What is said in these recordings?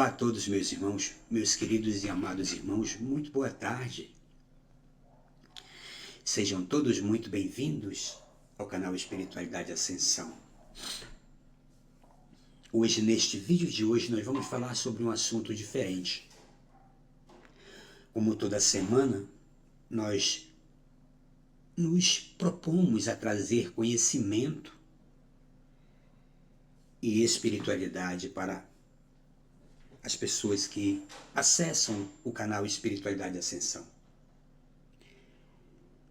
Olá a todos meus irmãos, meus queridos e amados irmãos, muito boa tarde. Sejam todos muito bem-vindos ao canal Espiritualidade Ascensão. Hoje, neste vídeo de hoje, nós vamos falar sobre um assunto diferente. Como toda semana, nós nos propomos a trazer conhecimento e espiritualidade para as pessoas que acessam o canal Espiritualidade Ascensão.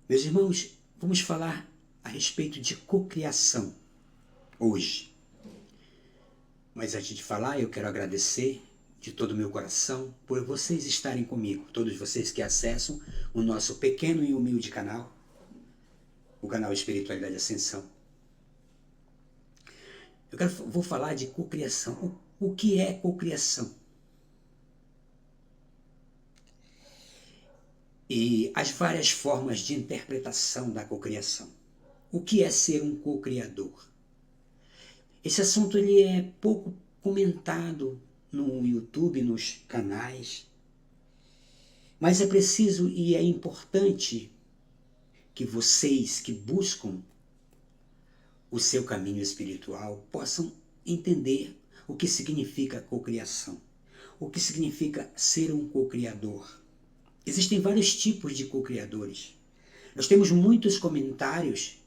Meus irmãos, vamos falar a respeito de cocriação hoje. Mas antes de falar, eu quero agradecer de todo o meu coração por vocês estarem comigo, todos vocês que acessam o nosso pequeno e humilde canal, o canal Espiritualidade Ascensão. Vou falar de cocriação. O que é cocriação? E as várias formas de interpretação da cocriação. O que é ser um cocriador? Esse assunto ele é pouco comentado no YouTube, nos canais, mas é preciso e é importante que vocês que buscam o seu caminho espiritual possam entender o que significa cocriação, o que significa ser um cocriador. Existem vários tipos de cocriadores. Nós temos muitos comentários.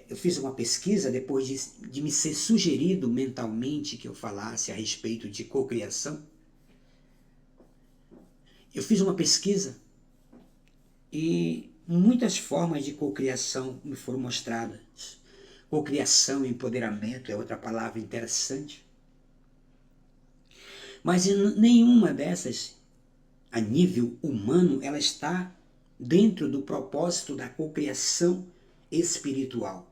Eu fiz uma pesquisa depois de me ser sugerido mentalmente que eu falasse a respeito de cocriação. Eu fiz uma pesquisa e muitas formas de cocriação me foram mostradas. Cocriação, empoderamento é outra palavra interessante. Mas nenhuma dessas, a nível humano, ela está dentro do propósito da cocriação espiritual.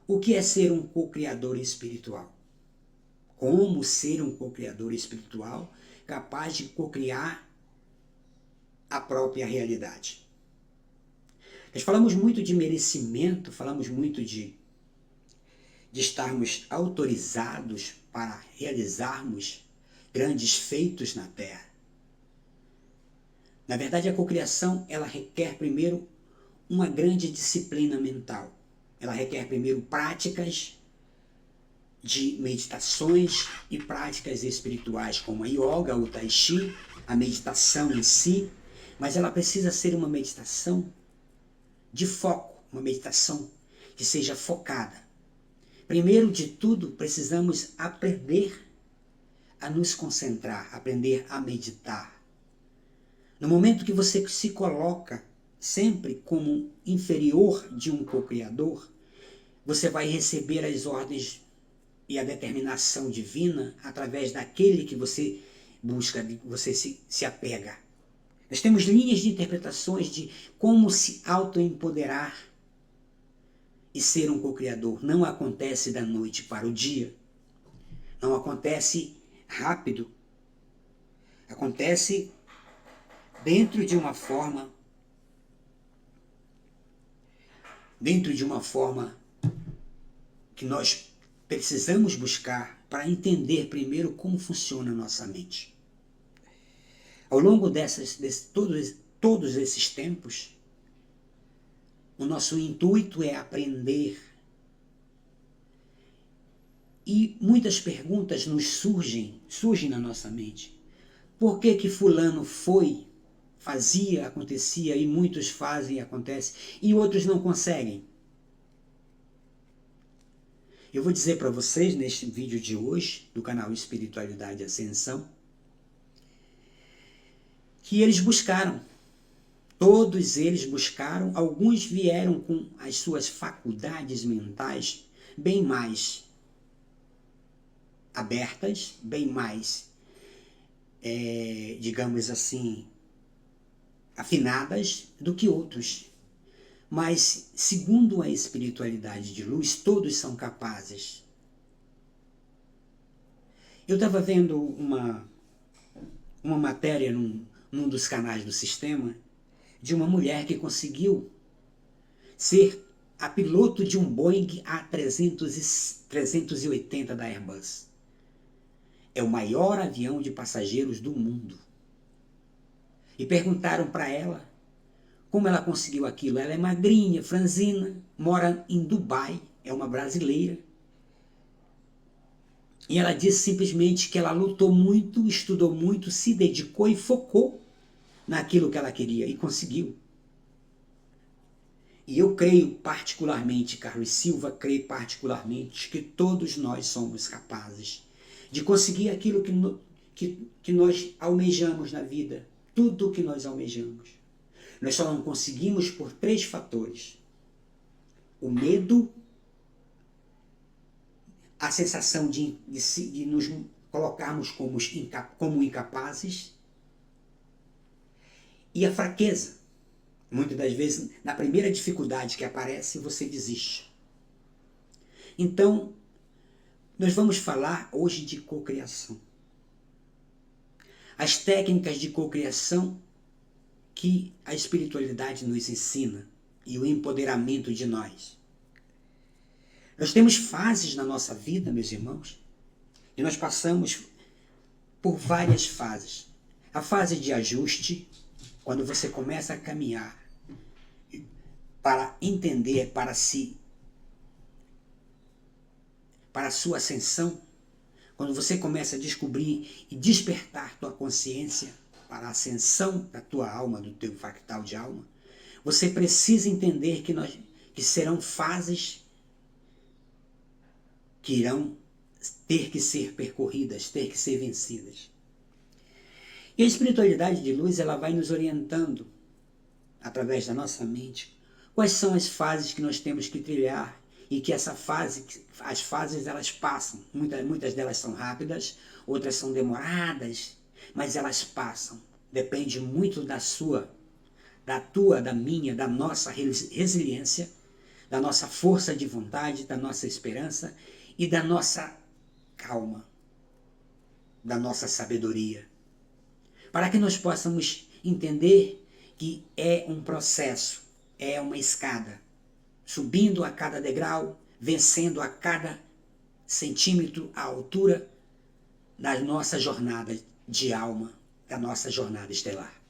O que é ser um cocriador espiritual? Como ser um cocriador espiritual capaz de cocriar a própria realidade? Nós falamos muito de merecimento, falamos muito de estarmos autorizados para realizarmos grandes feitos na Terra. Na verdade, a cocriação, ela requer primeiro uma grande disciplina mental. Ela requer primeiro práticas de meditações e práticas espirituais, como a yoga, o tai chi, a meditação em si, mas ela precisa ser uma meditação de foco, uma meditação que seja focada. Primeiro de tudo, precisamos aprender a nos concentrar, aprender a meditar. No momento que você se coloca sempre como inferior de um cocriador, você vai receber as ordens e a determinação divina através daquele que você busca, você se apega. Nós temos linhas de interpretações de como se autoempoderar e ser um cocriador. Não acontece da noite para o dia. Não acontece rápido. Acontece dentro de uma forma que nós precisamos buscar para entender primeiro como funciona a nossa mente. Ao longo todos esses tempos, o nosso intuito é aprender. E muitas perguntas nos surgem na nossa mente. Por que fulano fazia, acontecia, e muitos fazem e acontece, e outros não conseguem? Eu vou dizer para vocês, neste vídeo de hoje, do canal Espiritualidade Ascensão, que eles buscaram. Todos eles buscaram, alguns vieram com as suas faculdades mentais bem mais abertas, bem mais, digamos assim, afinadas do que outros. Mas, segundo a espiritualidade de luz, todos são capazes. Eu estava vendo uma matéria num dos canais do sistema de uma mulher que conseguiu ser a piloto de um Boeing A380 da Airbus. É o maior avião de passageiros do mundo. E perguntaram para ela como ela conseguiu aquilo. Ela é magrinha, franzina, mora em Dubai, é uma brasileira. E ela disse simplesmente que ela lutou muito, estudou muito, se dedicou e focou naquilo que ela queria e conseguiu. E eu creio particularmente, Carlos Silva, creio particularmente que todos nós somos capazes de conseguir aquilo que nós almejamos na vida, tudo o que nós almejamos. Nós só não conseguimos por 3 fatores: o medo, a sensação de nos colocarmos como incapazes e a fraqueza. Muitas das vezes, na primeira dificuldade que aparece, você desiste. Então, nós vamos falar hoje de cocriação. As técnicas de cocriação que a espiritualidade nos ensina e o empoderamento de nós. Nós temos fases na nossa vida, meus irmãos, e nós passamos por várias fases. A fase de ajuste, quando você começa a caminhar para entender, para a sua ascensão, quando você começa a descobrir e despertar tua consciência para a ascensão da tua alma, do teu fractal de alma, você precisa entender que serão fases que irão ter que ser percorridas, ter que ser vencidas. E a espiritualidade de luz, ela vai nos orientando, através da nossa mente, quais são as fases que nós temos que trilhar e que as fases elas passam. Muitas delas são rápidas, outras são demoradas, mas elas passam. Depende muito da tua, da minha, da nossa resiliência, da nossa força de vontade, da nossa esperança e da nossa calma, da nossa sabedoria. Para que nós possamos entender que é um processo, é uma escada, subindo a cada degrau, vencendo a cada centímetro a altura da nossa jornada de alma, da nossa jornada estelar.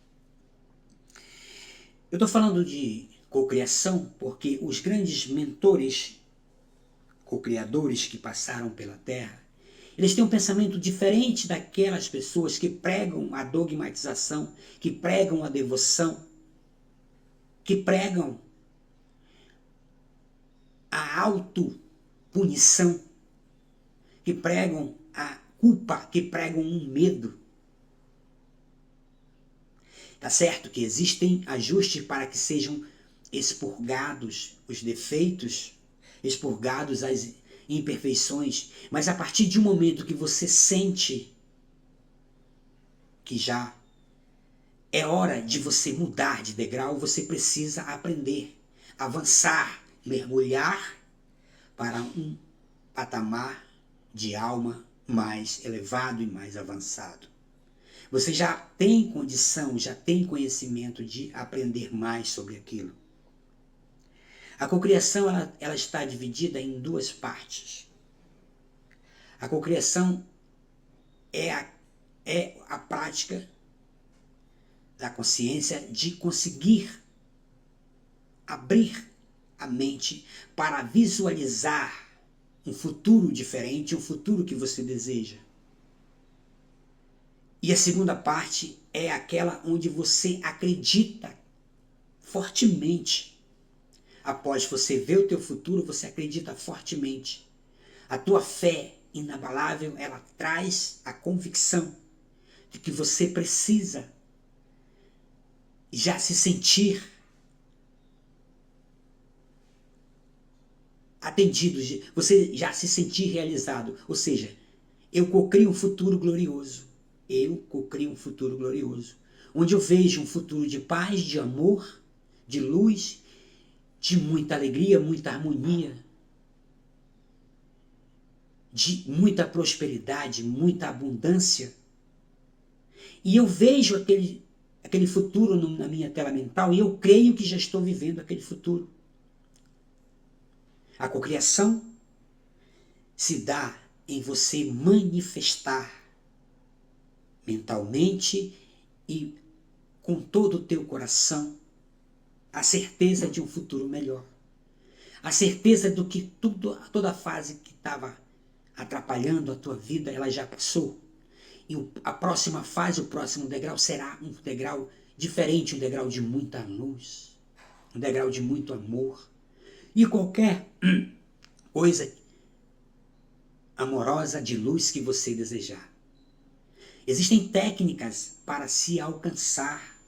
Eu estou falando de cocriação porque os grandes mentores, cocriadores que passaram pela Terra, eles têm um pensamento diferente daquelas pessoas que pregam a dogmatização, que pregam a devoção, que pregam a autopunição, que pregam a culpa, que pregam um medo. Tá certo que existem ajustes para que sejam expurgados os defeitos, expurgados as imperfeições, mas a partir de um momento que você sente que já é hora de você mudar de degrau, você precisa aprender, avançar, mergulhar para um patamar de alma mais elevado e mais avançado. Você já tem condição, já tem conhecimento de aprender mais sobre aquilo. A cocriação ela está dividida em 2 partes. A cocriação é a prática da consciência de conseguir abrir a mente para visualizar um futuro diferente, um futuro que você deseja. E a segunda parte é aquela onde você acredita fortemente. Após você ver o teu futuro, você acredita fortemente. A tua fé inabalável, ela traz a convicção de que você precisa já se sentir atendido, você já se sentir realizado. Ou seja, eu cocrio um futuro glorioso. Eu cocrio um futuro glorioso. Onde eu vejo um futuro de paz, de amor, de luz, de muita alegria, muita harmonia, de muita prosperidade, muita abundância. E eu vejo aquele futuro na minha tela mental e eu creio que já estou vivendo aquele futuro. A cocriação se dá em você manifestar mentalmente e com todo o teu coração, a certeza de um futuro melhor. A certeza do que toda a fase que estava atrapalhando a tua vida, ela já passou. E a próxima fase, o próximo degrau será um degrau diferente, um degrau de muita luz, um degrau de muito amor. E qualquer coisa amorosa de luz que você desejar. Existem técnicas para se alcançar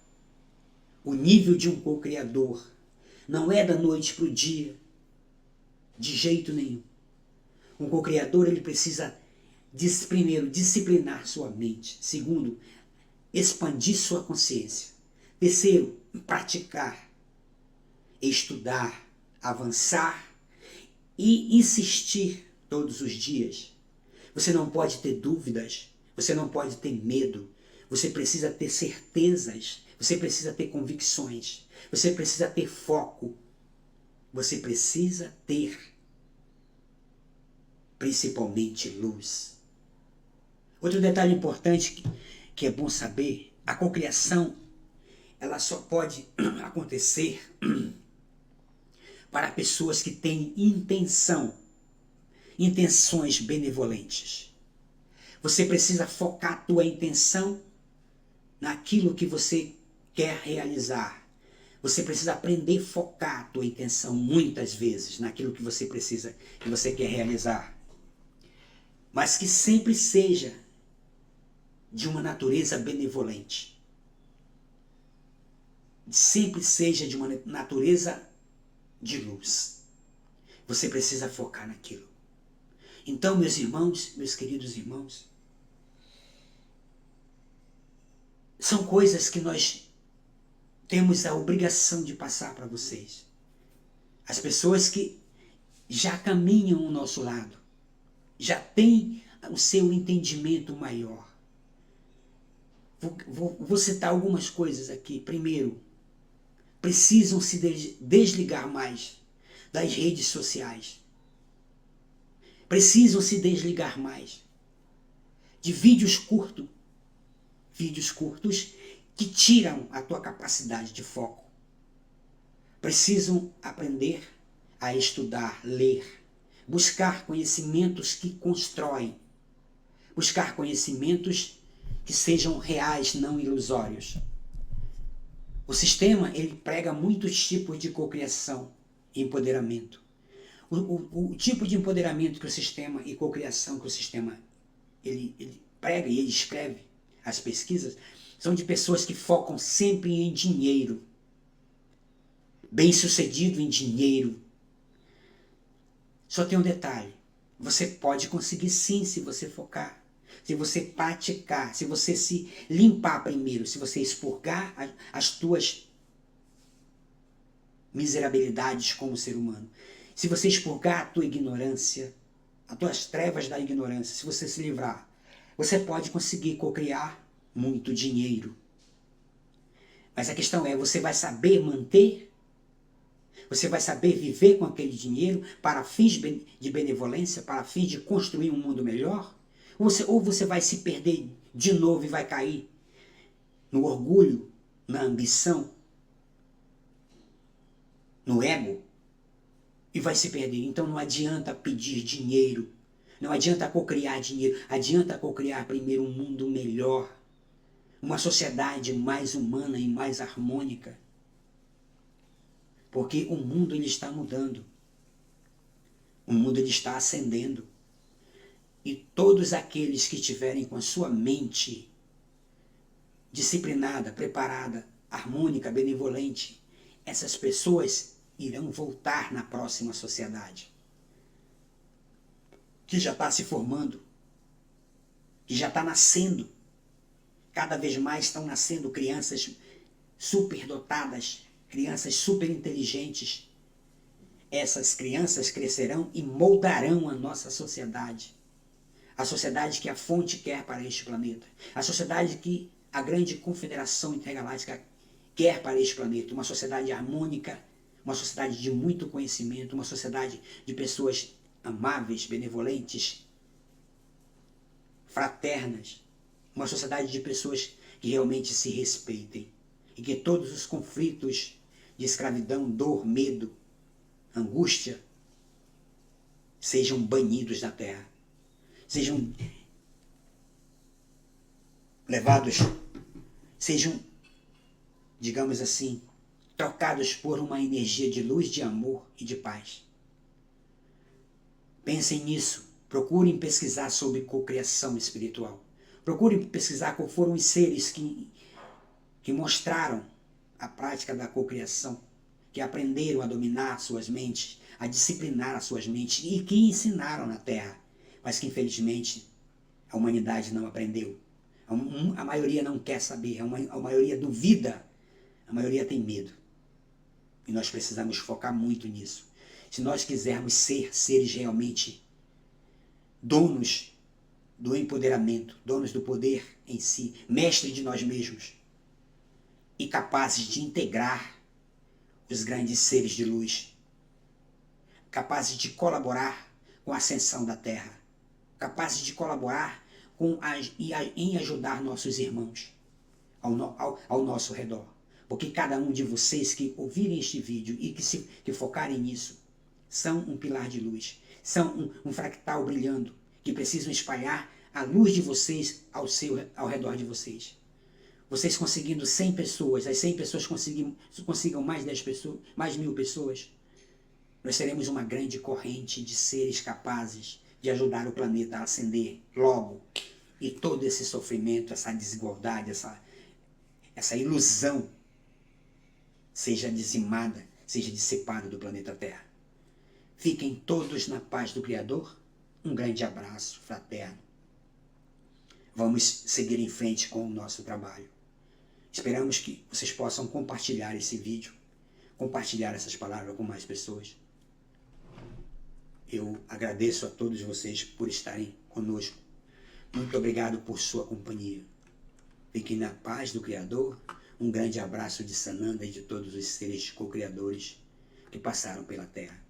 o nível de um co-criador. Não é da noite para o dia, de jeito nenhum. Um co-criador, ele precisa, primeiro, disciplinar sua mente. Segundo, expandir sua consciência. Terceiro, praticar, estudar, avançar e insistir todos os dias. Você não pode ter dúvidas, você não pode ter medo, você precisa ter certezas, você precisa ter convicções, você precisa ter foco, você precisa ter principalmente luz. Outro detalhe importante que é bom saber, a cocriação ela só pode acontecer para pessoas que têm intenções benevolentes. Você precisa focar a tua intenção naquilo que você quer realizar. Você precisa aprender a focar a tua intenção muitas vezes naquilo que você precisa, que você quer realizar. Mas que sempre seja de uma natureza benevolente. Sempre seja de uma natureza de luz. Você precisa focar naquilo. Então, meus irmãos, meus queridos irmãos, são coisas que nós temos a obrigação de passar para vocês. As pessoas que já caminham ao nosso lado, já têm o seu entendimento maior. Vou citar algumas coisas aqui. Primeiro, precisam se desligar mais das redes sociais. Precisam se desligar mais de vídeos curtos que tiram a tua capacidade de foco. Precisam aprender a estudar, ler, buscar conhecimentos que constroem, buscar conhecimentos que sejam reais, não ilusórios. O sistema, ele prega muitos tipos de cocriação e empoderamento. O tipo de empoderamento que o sistema e cocriação que o sistema ele prega e ele escreve, as pesquisas, são de pessoas que focam sempre em dinheiro, bem-sucedido em dinheiro. Só tem um detalhe, você pode conseguir sim se você focar, se você praticar, se você se limpar primeiro, se você expurgar as tuas miserabilidades como ser humano, se você expurgar a tua ignorância, as tuas trevas da ignorância, se você se livrar, você pode conseguir cocriar muito dinheiro. Mas a questão é, você vai saber manter? Você vai saber viver com aquele dinheiro para fins de benevolência, para fins de construir um mundo melhor? Ou você vai se perder de novo e vai cair no orgulho, na ambição, no ego, e vai se perder. Então não adianta pedir dinheiro, não adianta cocriar dinheiro, adianta cocriar primeiro um mundo melhor, uma sociedade mais humana e mais harmônica. Porque o mundo ele está mudando, o mundo ele está ascendendo. E todos aqueles que tiverem com a sua mente disciplinada, preparada, harmônica, benevolente, essas pessoas irão voltar na próxima sociedade, que já está se formando, que já está nascendo. Cada vez mais estão nascendo crianças superdotadas, crianças super inteligentes. Essas crianças crescerão e moldarão a nossa sociedade. A sociedade que a fonte quer para este planeta. A sociedade que a grande confederação intergaláctica quer para este planeta. Uma sociedade harmônica, uma sociedade de muito conhecimento, uma sociedade de pessoas amáveis, benevolentes, fraternas. uma sociedade de pessoas que realmente se respeitem e que todos os conflitos de escravidão, dor, medo, angústia sejam banidos da terra, sejam levados, sejam, digamos assim, trocados por uma energia de luz, de amor e de paz. Pensem nisso, procurem pesquisar sobre cocriação espiritual. Procurem pesquisar qual foram os seres que mostraram a prática da cocriação, que aprenderam a dominar suas mentes, a disciplinar as suas mentes e que ensinaram na Terra, mas que infelizmente a humanidade não aprendeu. A maioria não quer saber, a maioria duvida, a maioria tem medo. E nós precisamos focar muito nisso. Se nós quisermos ser seres realmente donos do empoderamento, donos do poder em si, mestres de nós mesmos e capazes de integrar os grandes seres de luz, capazes de colaborar com a ascensão da Terra, capazes de colaborar em ajudar nossos irmãos ao nosso redor. Porque cada um de vocês que ouvirem este vídeo e que focarem nisso, são um pilar de luz, são um fractal brilhando, que precisam espalhar a luz de vocês ao redor de vocês. Vocês conseguindo 100 pessoas, as 100 pessoas consigam mais 10 pessoas, mais 1000 pessoas, nós seremos uma grande corrente de seres capazes de ajudar o planeta a ascender logo. E todo esse sofrimento, essa desigualdade, essa ilusão seja dizimada, seja dissipada do planeta Terra. Fiquem todos na paz do Criador. Um grande abraço fraterno. Vamos seguir em frente com o nosso trabalho. Esperamos que vocês possam compartilhar esse vídeo, compartilhar essas palavras com mais pessoas. Eu agradeço a todos vocês por estarem conosco. Muito obrigado por sua companhia. Fiquem na paz do Criador. Um grande abraço de Sananda e de todos os seres co-criadores que passaram pela Terra.